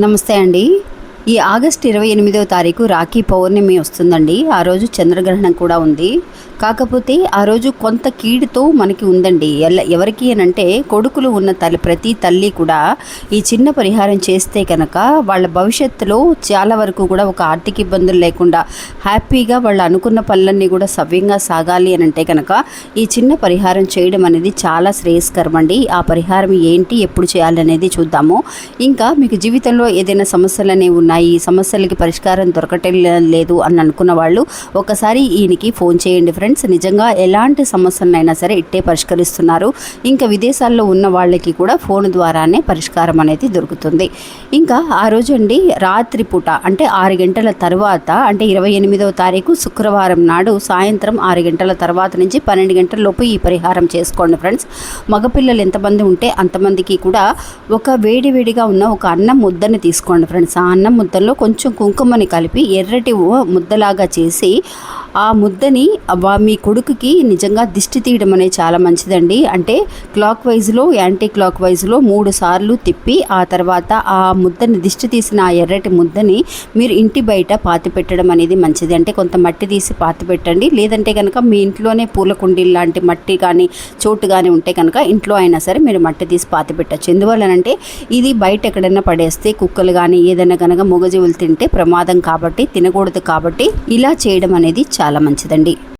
నమస్తే అండి. ఈ ఆగస్టు 28వ తారీఖు రాఖీ పౌర్ణమి వస్తుందండి. ఆ రోజు చంద్రగ్రహణం కూడా ఉంది. కాకపోతే ఆ రోజు కొంత కీడుతో మనకి ఉందండి. ఎవరికి అనంటే కొడుకులు ఉన్న ప్రతి తల్లి కూడా ఈ చిన్న పరిహారం చేస్తే కనుక వాళ్ళ భవిష్యత్తులో చాలా వరకు కూడా ఒక ఆర్థిక ఇబ్బందులు లేకుండా హ్యాపీగా వాళ్ళు అనుకున్న పనులన్నీ కూడా సవ్యంగా సాగాలి అని అంటే కనుక ఈ చిన్న పరిహారం చేయడం అనేది చాలా శ్రేయస్కరం అండి. ఆ పరిహారం ఏంటి, ఎప్పుడు చేయాలనేది చూద్దాము. ఇంకా మీకు జీవితంలో ఏదైనా సమస్యలు అనేవి ఉన్నాయి, ఈ సమస్యలకి పరిష్కారం దొరకటం లేదు అని అనుకున్న వాళ్ళు ఒకసారి ఈయనకి ఫోన్ చేయండి ఫ్రెండ్స్. నిజంగా ఎలాంటి సమస్యలైనా సరే ఇట్టే పరిష్కరిస్తున్నారు. ఇంకా విదేశాల్లో ఉన్న వాళ్ళకి కూడా ఫోన్ ద్వారానే పరిష్కారం అనేది దొరుకుతుంది. ఇంకా ఆ రోజు అండి రాత్రి పూట అంటే 6 గంటల తర్వాత, అంటే 28వ తారీఖు శుక్రవారం నాడు సాయంత్రం 6 గంటల తర్వాత నుంచి 12 గంటల లోపు ఈ పరిహారం చేసుకోండి ఫ్రెండ్స్. మగపిల్లలు ఎంతమంది ఉంటే అంతమందికి కూడా ఒక వేడివేడిగా ఉన్న ఒక అన్నం ముద్దని తీసుకోండి ఫ్రెండ్స్. ఆ అన్నం ముద్దలో కొంచెం కుంకుమని కలిపి ఎర్రటి ముద్దలాగా చేసి ఆ ముద్దని మీ కొడుకుకి నిజంగా దిష్టి తీయడం అనేది చాలా మంచిదండి. అంటే క్లాక్ వైజ్లో, యాంటీ క్లాక్ వైజ్లో 3 సార్లు తిప్పి ఆ తర్వాత ఆ ముద్దని, దిష్టి తీసిన ఆ ఎర్రటి ముద్దని మీరు ఇంటి బయట పాతి పెట్టడం అనేది మంచిది. అంటే కొంత మట్టి తీసి పాతి పెట్టండి. లేదంటే కనుక మీ ఇంట్లోనే పూల కుండీలు లాంటి మట్టి కానీ చోటు కానీ ఉంటే కనుక ఇంట్లో అయినా సరే మీరు మట్టి తీసి పాతి పెట్టచ్చు. ఎందువల్లనంటే ఇది బయట ఎక్కడైనా పడేస్తే కుక్కలు కానీ ఏదైనా కనుక మూగజీవులు తింటే ప్రమాదం కాబట్టి, తినకూడదు కాబట్టి ఇలా చేయడం అనేది చాలా మంచిదండి.